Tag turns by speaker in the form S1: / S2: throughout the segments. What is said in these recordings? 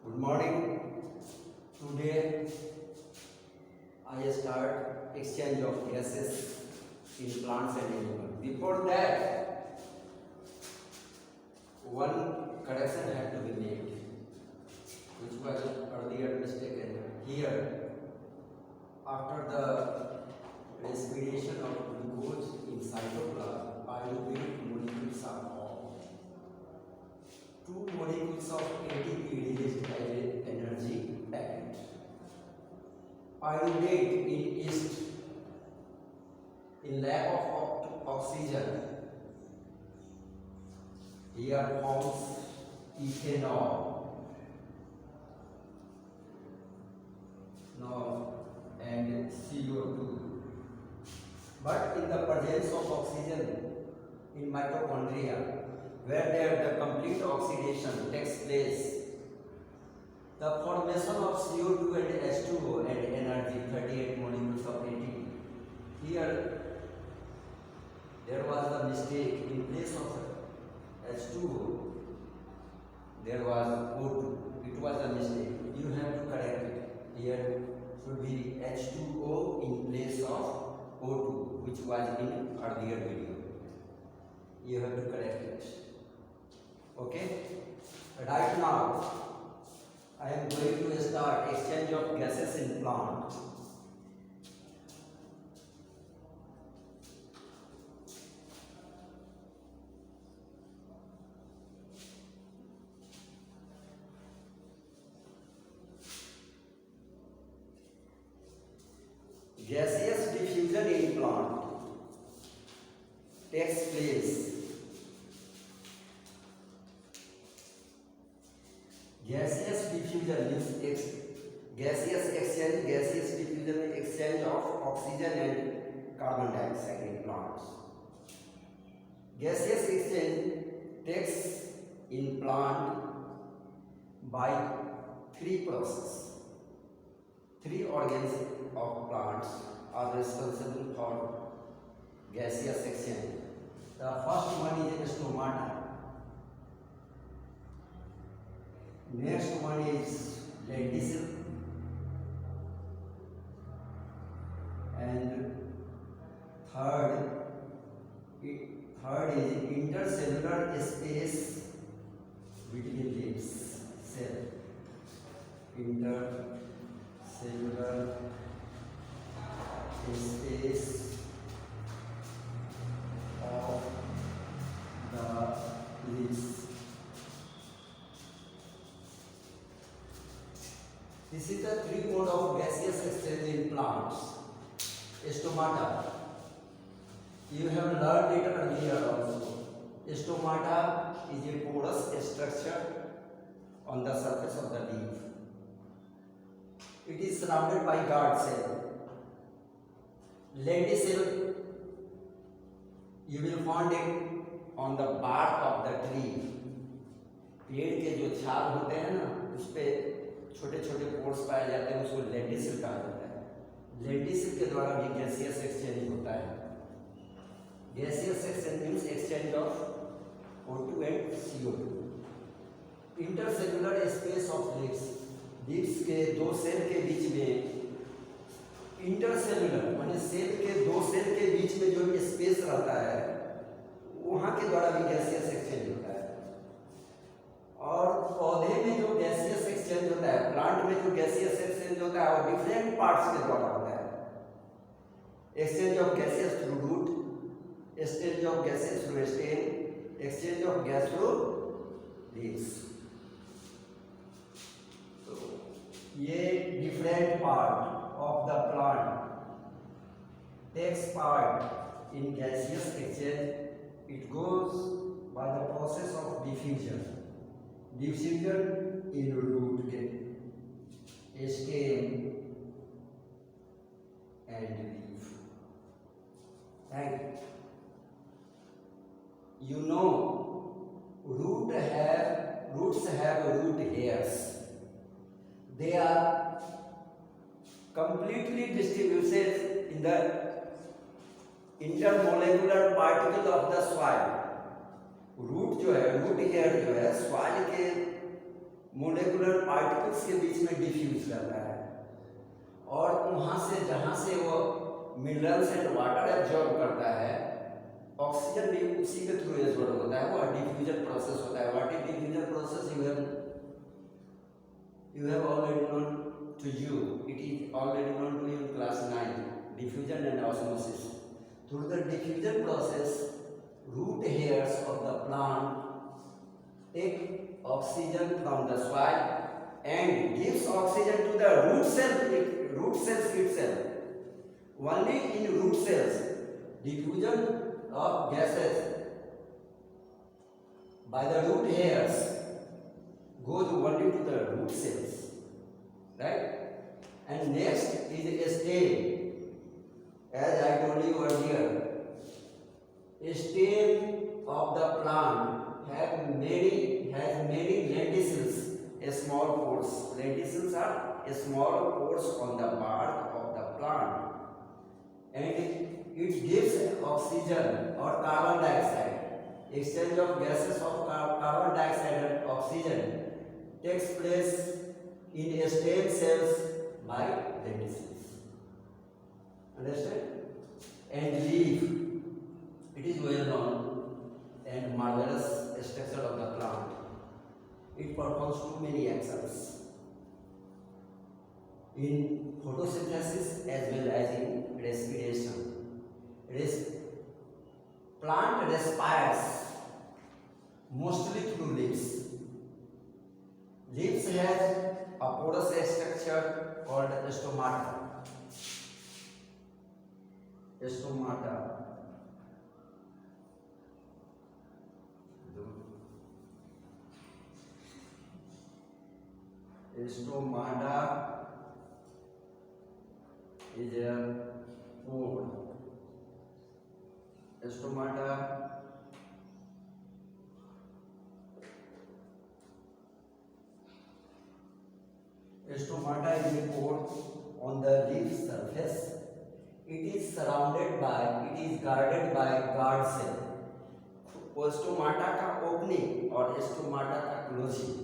S1: Good morning. Today I start exchange of gases in plants and animals. Before that, one correction had to be made, which was earlier mistaken. Here, after the respiration of glucose in cytoplasm, pyruvate molecules are formed. Two molecules of ATP released as energy packet. Pyruvate in yeast, in lack of oxygen, here forms ethanol. Now, and CO2. But in the presence of oxygen in mitochondria, where there the complete oxidation takes place, the formation of CO2 and H2O and energy, 38 molecules of ATP. Here, there was a mistake. In place of H2O, there was O2. It was a mistake. You have to correct it. Here should be H2O in place of O2, which was in earlier video. You have to correct it. Okay? Right now, I am going to start exchange of gases in plant. Gaseous diffusion in plant takes place. Gaseous diffusion means gaseous exchange, gaseous diffusion, exchange of oxygen and carbon dioxide in plants. Gaseous exchange takes in plant by three processes. Three organs of plants are responsible for gaseous exchange. The first one is stomata. Next one is lenticule, and third is intercellular space between leaves. Cell. Intercellular space of the leaves. This is the three mode of gaseous exchange in plants. Stomata. You have learned it earlier also. Stomata is a porous structure on the surface of the leaf. It is surrounded by guard cell. Lenticule, you will find it on the bark of the tree. पेड़ के जो छाल होते हैं ना, उस पे छोटे छोटे पोर्स पाए जाते हैं, उसको लेंटिसिल कहा जाता है। लेंटिसिल के द्वारा भी गैसियस एक्सचेंज होता है। Gaseous exchange means exchange of O2 and CO2। Intercellular space of leaves, leaves के दो सेल के बीच में, इंटरसेलुलर माने सेल के दो सेल के बीच में जो स्पेस रहता है, वहां के द्वारा भी गैसियस एक्सचेंज होता है। और पौधे में जो गैसियस एक्सचेंज होता है, प्लांट में जो गैसियस एक्सचेंज होता है, वो डिफरेंट पार्ट्स के द्वारा होता है। Exchange of gases through root, exchange of gases through stem, exchange of gas through leaves. तो ये different part of the plant takes part in gaseous exchange. It goes by the process of diffusion. Diffusion in root, stem and leaf. And you know, roots have root hairs. They are completely distributed in the intermolecular particle of the soil. Root जो है, root hair जो है, soil के molecular particles के बीच में diffuse करता है, और वहाँ से जहाँ से वो मिनरल्स एंड वाटर एब्जॉर्ब करता है, ऑक्सीजन भी उसी के थ्रू एब्जॉर्ब होता है। वो डिफ्यूजन प्रोसेस होता है। What is diffusion process? you have already known to you. It is already known to you in class 9. Diffusion and osmosis. Through the diffusion process, root hairs of the plant take oxygen from the soil and gives oxygen to the root cells itself. Only in root cells, diffusion of gases by the root hairs goes only to the root cells, right? And next is a stem. As I told you earlier, a stem of the plant has many lenticels, a small pores. Lenticels are a small pores on the bark of the plant, and it gives oxygen or carbon dioxide. Exchange of gases of carbon dioxide and oxygen takes place in stem cells by lenticels. Understand? And leaf, it is well known and marvelous structure of the plant. It performs too many actions in photosynthesis as well as in respiration. Plant respires mostly through leaves. Leaves has a porous structure called stomata. Stomata. Stomata is a pore. Stomata Stomata is a pore on the leaf surface. It is guarded by guard cell. Stomata का opening और stomata का closing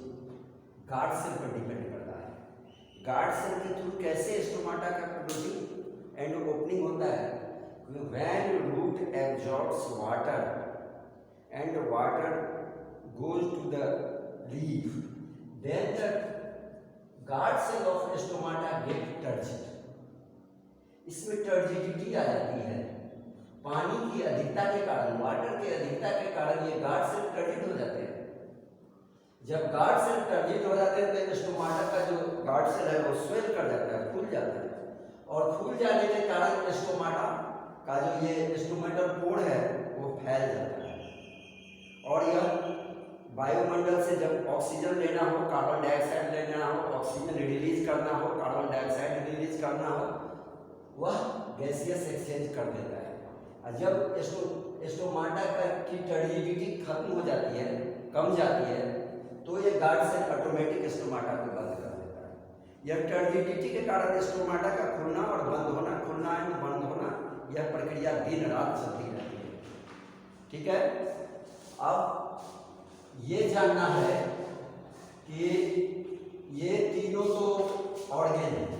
S1: guard cell पर depend करता है। Guard cell के through कैसे stomata का closing and opening होता है? When root absorbs water and water goes to the leaf, then the guard cell of stomata get turgid. इसमें टर्जिडिटी आ जाती है। पानी की अधिकता के कारण, वाटर की अधिकता के कारण ये गार्ड सेल टर्जिड हो जाते हैं। जब गार्ड सेल टर्जिड हो जाते हैं तो स्टोमाटा का जो गार्ड सेल है वो स्वेल कर जाता है, फूल जाता है, और फूल जाने के कारण स्टोमाटा का जो ये स्टोमेटल पोर है वो फैल जाता है, और यह वायुमंडल से जब ऑक्सीजन लेना हो, कार्बन डाइऑक्साइड लेना हो, ऑक्सीजन रिलीज करना हो, कार्बन डाइऑक्साइड रिलीज करना हो, वह गैसियस एक्सचेंज कर देता है। और जब स्टोमाटा की टर्जिडिटी खत्म हो जाती है, कम जाती है, तो ये गार्ड सेल ऑटोमेटिक स्टोमाटा को बंद कर देता है। यह टर्जिडिटी के कारण स्टोमाटा का खुलना और बंद होना, खुलना एंड बंद होना, यह प्रक्रिया दिन रात चलती रहती है। ठीक है, अब ये जानना है कि ये तीनों तो ऑर्गेन हैं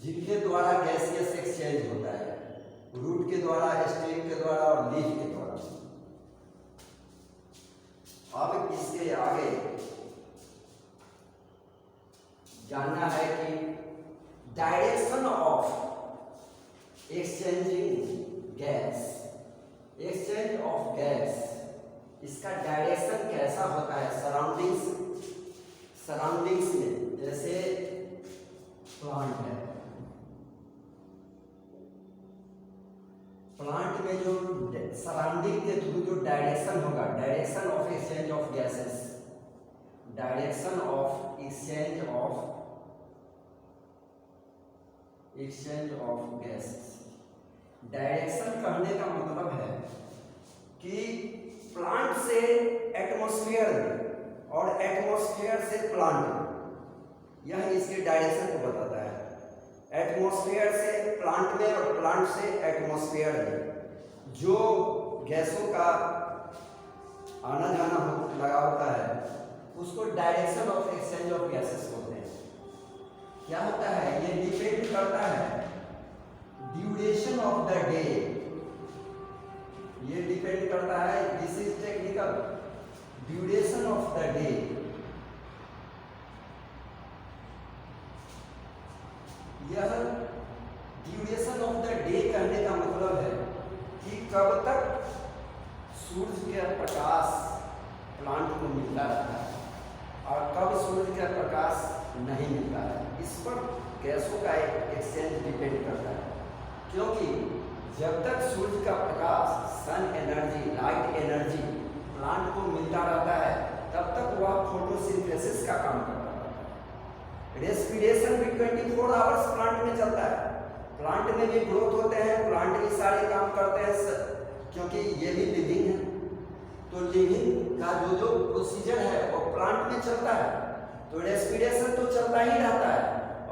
S1: जिनके द्वारा गैसियस एक्सचेंज होता है, रूट के द्वारा, स्टेम के द्वारा और लीफ के द्वारा। अब इसके आगे जानना है कि direction of exchanging gas, exchange of gas, इसका डायरेक्शन कैसा होता है सराउंडिंग्स में। जैसे प्लांट है, प्लांट में जो सराउंडिंग के थ्रू जो डायरेक्शन होगा, direction of exchange of gases, direction of exchange of gases. Direction कहने का मतलब है कि प्लांट से एटमॉस्फेयर में और एटमॉस्फेयर से प्लांट में, यह इसके डायरेक्शन को बताता है। एटमॉस्फेयर से प्लांट में और प्लांट से एटमॉस्फेयर में जो गैसों का आना जाना लगा होता है, उसको direction of exchange of gases बोलते हैं। क्या होता है, ये डिपेंड करता है ड्यूरेशन ऑफ द डे, ये डिपेंड करता है, this is technical, duration of the day. यह ड्यूरेशन ऑफ द डे कहने का मतलब है कि कब तक सूर्य का प्रकाश प्लांट को मिलता रहता है और कब सूर्य का प्रकाश नहीं मिलता है। इस पर गैसों का एक एक्सचेंज डिपेंड करता है, क्योंकि जब तक सूर्य का प्रकाश, sun energy, light energy plant को मिलता रहता है तब तक वह फोटोसिंथेसिस का काम करता रहता है। रेस्पिरेशन भी 24 आवर्स प्लांट में चलता है, प्लांट में भी ग्रोथ होते हैं, प्लांट भी सारे काम करते हैं, क्योंकि ये भी लिविंग है। तो लिविंग का जो प्रोसीजर है वो प्लांट में चलता है, तो रेस्पिरेशन तो चलता ही रहता है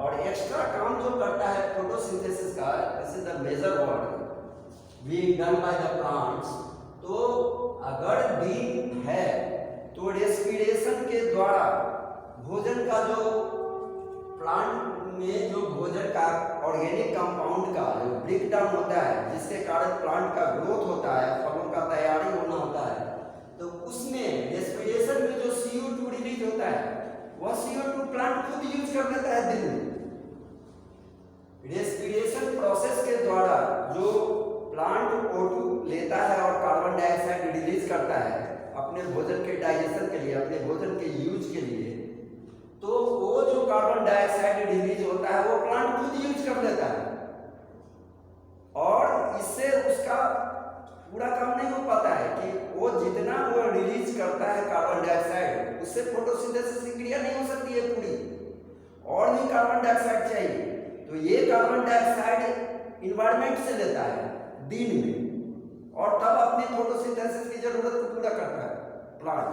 S1: और एक्स्ट्रा काम जो करता है फोटोसिंथेसिस का, this is the major work being done by the plants. तो अगर दिन है तो रेस्पिरेशन के द्वारा भोजन का जो प्लांट में जो भोजन का ऑर्गेनिक कंपाउंड का जो ब्रेक डाउन होता है, जिसके कारण प्लांट का ग्रोथ होता है, फलों का तैयारी होना होता है, तो उसमें रेस्पिरेशन में जो CO2 रिलीज होता है वह CO2 प्लांट खुद यूज कर लेता है दिन में। रेस्पिरेशन प्रोसेस के द्वारा जो प्लांट O2 लेता है और कार्बन डाइऑक्साइड रिलीज करता है अपने भोजन के डाइजेशन के लिए, अपने भोजन के यूज के लिए, तो वो जो कार्बन डाइऑक्साइड रिलीज होता है वो प्लांट खुद यूज कर लेता है और इससे उसका पूरा काम नहीं हो पाता है कि वो जितना वो रिलीज करता है कार्बन डाइऑक्साइड, उससे फोटोसिंथेसिस की क्रिया नहीं हो सकती है पूरी, और भी कार्बन डाइऑक्साइड चाहिए। तो ये कार्बन डाइऑक्साइड इन्वायरमेंट से लेता है दिन में और तब अपनी फोटोसिंथेसिस की जरूरत को पूरा करता है प्लांट।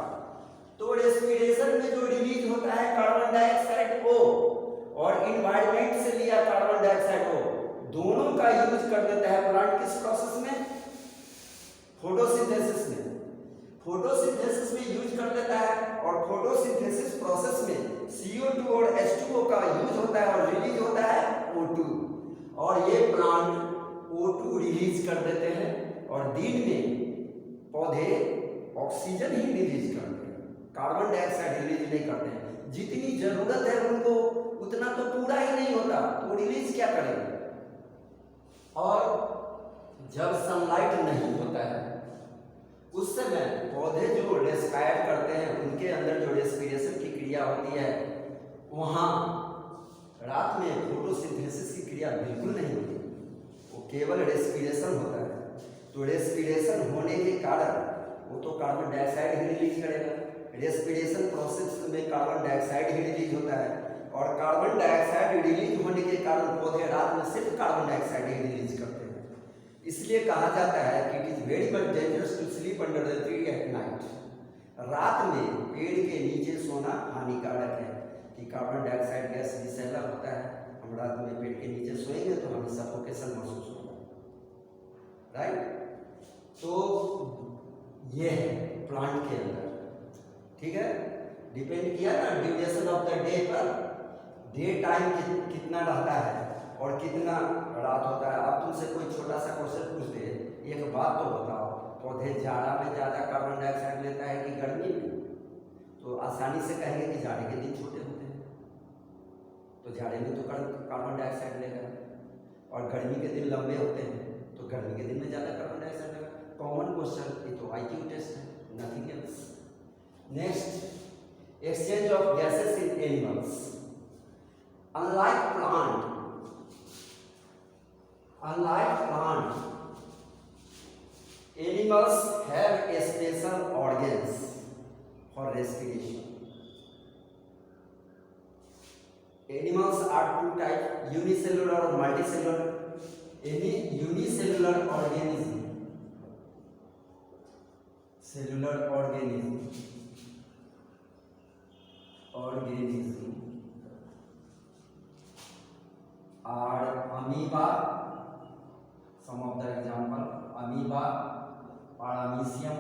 S1: तो रेस्पिरेशन में जो रिलीज होता है कार्बन डाइऑक्साइड O और इन्वायरमेंट से लिया कार्बन डाइऑक्साइड O, दोनों का यूज कर लेता है प्लांट किस प्रोसेस में, फोटोसिंथेसिस में। फोटोसिंथेसिस में यूज कर लेता है और फोटोसिंथेसिस प्रोसेस में CO2 और H2O का यूज होता है और रिलीज होता है O2, और ये प्लांट O2 रिलीज कर देते हैं और दिन में पौधे ऑक्सीजन ही रिलीज करते हैं, कार्बन डाइऑक्साइड रिलीज नहीं करते हैं। जितनी जरूरत है उनको उतना तो पूरा ही नहीं होता, तो रिलीज क्या करेंगे। और जब सनलाइट नहीं होता है उस समय पौधे जो रेस्पायर करते हैं, उनके अंदर जो रेस्पिरेशन की क्रिया होती है, वहाँ रात में फोटोसिंथेसिस की क्रिया बिल्कुल नहीं होती, वो केवल रेस्पिरेशन होता है। तो रेस्पिरेशन होने के कारण वो तो कार्बन डाइऑक्साइड ही रिलीज करेगा, रेस्पिरेशन प्रोसेस में कार्बन डाइऑक्साइड ही रिलीज होता है और कार्बन डाइऑक्साइड रिलीज होने के कारण पौधे रात में सिर्फ कार्बन डाइऑक्साइड ही रिलीज करते हैं। इसलिए कहा जाता है कि it is very much dangerous to sleep under the tree at night. रात में पेड़ के नीचे सोना हानिकारक है कि कार्बन डाइऑक्साइड गैस विषैला होता है, हम रात में पेड़ के नीचे सोएंगे तो हमें सफोकेशन महसूस होगा, राइट। तो ये है प्लांट के अंदर, ठीक है, डिपेंड किया ना ड्यूरेशन ऑफ द डे पर, डे टाइम कितना रहता है और कितना रात होता है। अब तुमसे कोई छोटा सा क्वेश्चन पूछते हैं, एक बात तो बताओ, पौधे जाड़ा में ज़्यादा कार्बन डाइऑक्साइड लेता है कि गर्मी में? तो आसानी से कहेंगे कि जाड़े के दिन छोटे होते हैं तो जाड़े में तो कार्बन डाइऑक्साइड लेगा, और गर्मी के दिन लंबे होते हैं तो गर्मी के दिन में ज़्यादा कार्बन डाइऑक्साइड लेगा। कॉमन क्वेश्चन, ये तो IQ टेस्ट है, nothing else. Next, exchange of gases in animals. Unlike plant, animals have a special organs for respiration. Animals are two types, unicellular or multicellular. Any unicellular organism, cellular organism are amoeba, some of the example, amoeba, paramecium,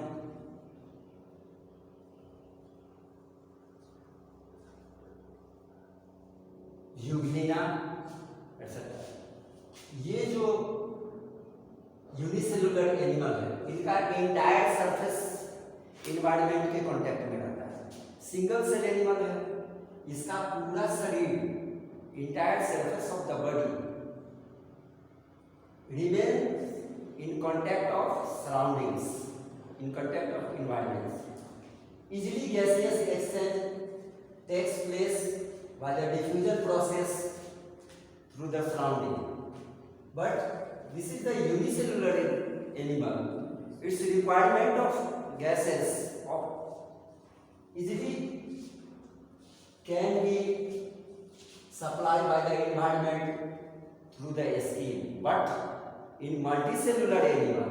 S1: Euglena etcetera. ये जो unicellular animal है, इनका entire surface environment के contact में रहता है। Single cell animal है, इसका पूरा शरीर entire surface of the body remain in contact of surroundings, in contact of environment. Easily gaseous exchange takes place by the diffusion process through the surrounding. But this is the unicellular animal. Its requirement of gases easily can be supplied by the environment through the skin. But in multicellular animal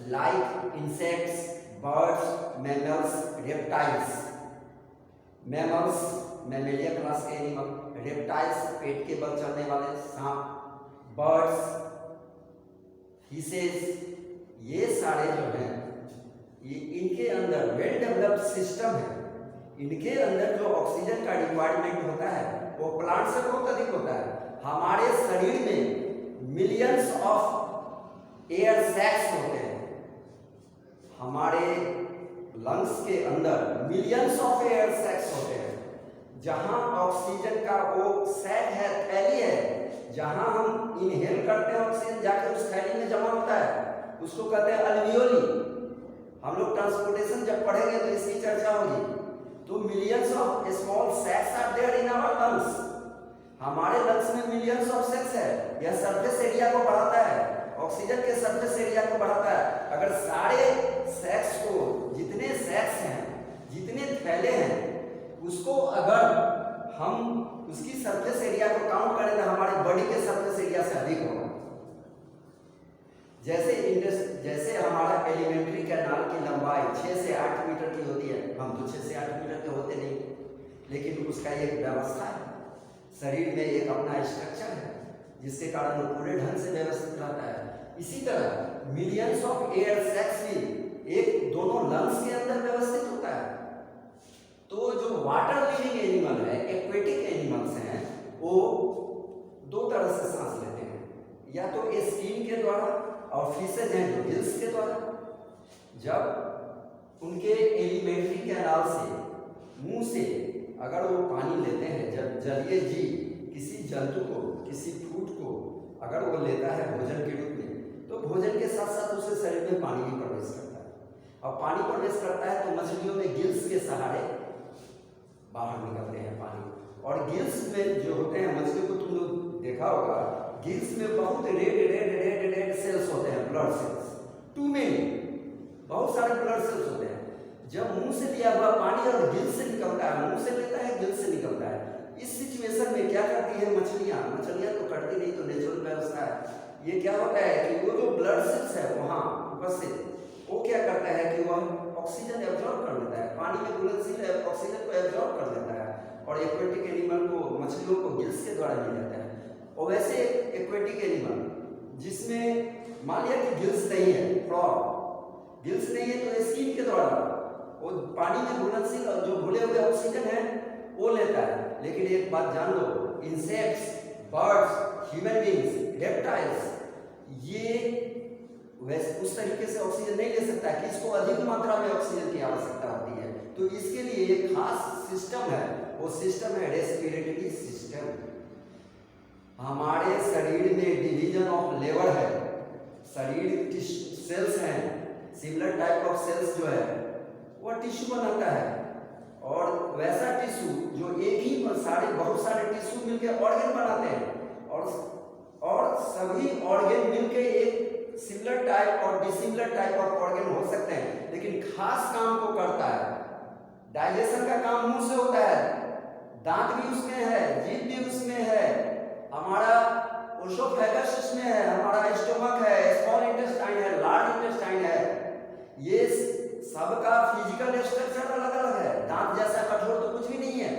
S1: like insects, birds, mammals, reptiles, mammals Mammalia class के animal, reptiles पेट के बल चलने वाले सांप, birds, fishes, ये सारे जो हैं ये इनके अंदर वेल डेवलप्ड सिस्टम है। इनके अंदर जो ऑक्सीजन का रिक्वायरमेंट होता है वो प्लांट से बहुत अधिक होता है। हमारे शरीर में मिलियंस ऑफ एयर सैक्स होते हैं, हमारे लंग्स के अंदर मिलियंस ऑफ एयर सैक्स होते हैं। जहां ऑक्सीजन का वो सैक है, थैली है, जहां हम इनहेल करते हैं ऑक्सीजन जाकर उस थैली में जमा होता है, उसको कहते हैं अल्वियोली। हम लोग ट्रांसपोर्टेशन जब पढ़ेंगे तो इसकी चर्चा होगी। तो millions of small sacs are there in our lungs. हमारे लंग्स में मिलियंस ऑफ सैक्स है। यह सरफेस एरिया को बढ़ाता है, ऑक्सीजन के सरफेस एरिया को बढ़ाता है। अगर सारे सैक्स को, जितने सैक्स हैं, जितने थैले हैं, उसको अगर हम उसकी सरफेस एरिया को काउंट करें तो हमारे बॉडी के सरफेस एरिया से अधिक होगा। जैसे हमारा एलिमेंट्री कैनाल की लंबाई 6 से 8 मीटर की होती है। हम तो 6 से 8 मीटर के होते नहीं, लेकिन उसका एक व्यवस्था है, शरीर में एक अपना स्ट्रक्चर है जिसके कारण वो पूरे ढंग से व्यवस्थित रहता है। इसी तरह मिलियंस ऑफ एयर सैक्स भी एक दोनों लंग्स के अंदर व्यवस्थित होता है। तो जो वाटर लिविंग एनिमल है, एक्वेटिक एनिमल्स हैं, वो दो तरह से सांस लेते हैं, या तो स्किन के द्वारा और फिशेज हैं जो गिल्स के द्वारा। जब उनके एलिमेंट्री कैनाल से, मुंह से अगर वो पानी लेते हैं, जब जलीय जीव किसी जंतु को, किसी फ्रूट को अगर वो लेता है भोजन के रूप में, तो भोजन के साथ साथ उसके शरीर में पानी भी प्रवेश करता है। और पानी प्रवेश करता है तो मछलियों में गिल्स के सहारे बाहर निकलते हैं पानी। और गिल्स में जो होते हैं, मछली को तुम लोग देखा होगा, गिल्स में बहुत रेड सेल्स होते हैं, ब्लड सेल्स, टू मेनी, बहुत सारे ब्लड सेल्स होते हैं। जब मुंह से लिया हुआ पानी और गिल से निकलता है, मुंह से लेता है, गिल से निकलता है, इस सिचुएशन में क्या करती है मछलियां तो कटती नहीं, तो नेचुरल व्यवस्था है। ये क्या होता है कि वो जो ब्लड सेल्स है वहां ऊपर से, वो क्या करता है कि वह ऑक्सीजन एब्जॉर्ब कर लेता है, पानी में घुलनशील है, ऑक्सीजन को एब्जॉर्ब कर लेता है और एक्वेटिक एनिमल को, मछलियों को गिल्स के द्वारा मिल जाता है। और वैसे एक्वेटिक एनिमल जिसमें मान लिया कि गिल्स नहीं है, फ्रॉग गिल्स नहीं है, तो स्किन के द्वारा वो पानी में घुलनशील जो घुले हुए ऑक्सीजन है वो लेता है। लेकिन एक बात जान लो, insects, birds, human beings, reptiles, ये वैसे उस तरीके से ऑक्सीजन नहीं ले सकता कि इसको अधिक मात्रा में ऑक्सीजन की आवश्यकता होती है। तो इसके लिए एक खास सिस्टम है, वो सिस्टम है रेस्पिरेटरी सिस्टम। हमारे शरीर में डिवीजन ऑफ लेबर है, शरीर सेल्स हैं, सिमिलर टाइप ऑफ सेल्स जो है वो टिश्यू बनाता है। और वैसा टिश्यू जो एक ही बहुत सारे टिश्यू मिलकर ऑर्गन बनाते हैं, और सभी ऑर्गन मिलकर एक सिमिलर टाइप और डिसिमिलर टाइप ऑफ ऑर्गन हो सकते हैं, लेकिन खास काम को करता है। डाइजेशन का काम मुंह से होता है, दांत भी उसमें है, जीभ भी उसमें है, हमारा ओसोफेगस उसमें है, हमारा स्टोमक है, स्मॉल इंटेस्टाइन है, लार्ज इंटेस्टाइन है। ये सबका फिजिकल स्ट्रक्चर अलग अलग है। दांत जैसा कठोर तो कुछ भी नहीं है।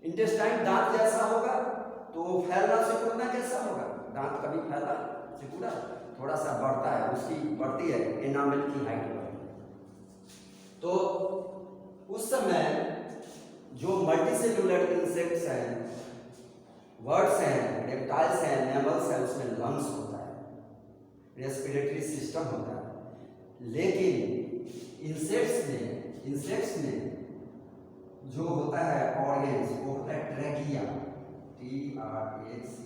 S1: इंटेस्टाइन दांत जैसा होगा तो फैलना सिकुड़ना कैसा होगा? दांत कभी फैला सिकुड़ा, थोड़ा सा बढ़ता है, उसकी बढ़ती है एनामेल की हाइट बढ़ती। तो उस समय जो मल्टीसेलुलर इंसेक्ट्स हैं बर्ड्स हैं, रेप्टाइल्स हैं, मैमल्स हैं, उसमें लंग्स होता है, रेस्पिरेटरी सिस्टम होता है। लेकिन इंसेक्ट्स में जो होता है ऑर्गेन्स वो होता है ट्रैकिया, TRACHEA,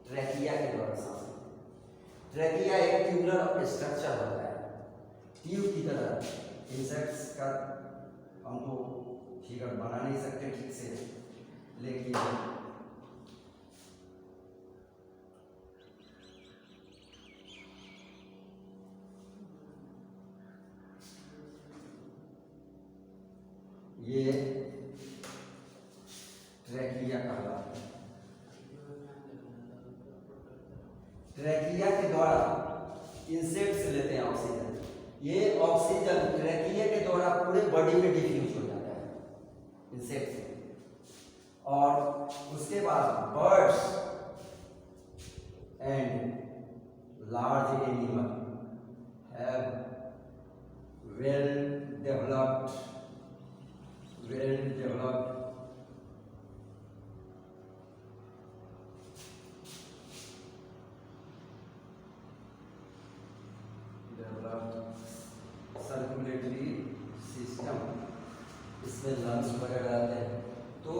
S1: ट्रैकिया के द्वारा सांस। ट्रैकिया एक ट्यूबुलर स्ट्रक्चर होता है, ट्यूब की तरह। इंसेक्ट्स का हम तो फिगर बना नहीं सकते ठीक से, लेकिन ये ट्रैकिया कहलाता है। ट्रैकिया के द्वारा इंसेक्ट्स लेते हैं ऑक्सीजन। ये ऑक्सीजन ट्रैकिया के द्वारा पूरे बॉडी में डिफ्यूज हो जाता है इंसेक्ट से। और उसके बाद birds and large animal have well developed circulatory system, इसमें लंग्स वगैरह आते हैं। तो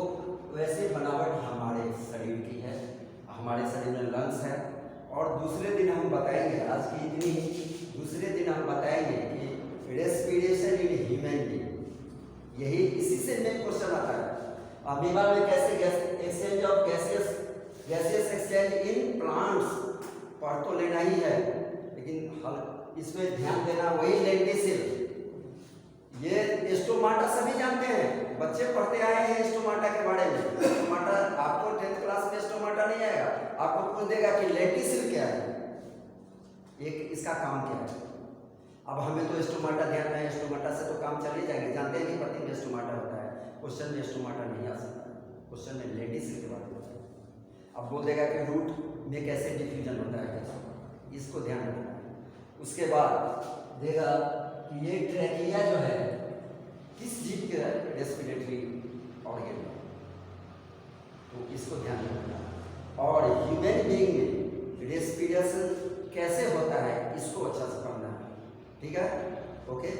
S1: वैसे बनावट हमारे शरीर की है, हमारे शरीर में लंग्स है। और दूसरे दिन हम बताएंगे, आज की इतनी, दूसरे दिन हम बताएंगे कि रेस्पिरेशन इन ह्यूमन बीइंग, यही इसी से मेन क्वेश्चन आता है। अमीबा में कैसे exchange of gases exchange in plants, पढ़ तो लेना ही है, लेकिन इसमें ध्यान देना। वही लेंटिसिल, ये स्टोमाटा सभी जानते हैं, बच्चे पढ़ते आए हैं स्टोमाटा के बारे में। स्टोमाटा आपको 10th क्लास में स्टोमाटा नहीं आएगा, आपको पूछ देगा कि लेंटिसिल क्या है, एक इसका काम क्या है। अब हमें तो स्टोमाटा ध्यान में है, स्टोमाटा से तो काम चले जाएंगे, जानते हैं कि पति में स्टोमाटा होता है। क्वेश्चन में स्टोमाटा नहीं आ सकता, क्वेश्चन में लेंटिसिल के बारे में होता है। अब बोल देगा कि रूट में कैसे डिफ्यूजन होता है, इसको ध्यान रखना है। उसके बाद देगा कि ये ट्रैकिया जो है किस जीव के रेस्पिरेटरी ऑर्गन है, तो इसको ध्यान रखना। और ह्यूमन बीइंग में रेस्पिरेशन कैसे होता है इसको अच्छा से पढ़ना है, ठीक है। ओके।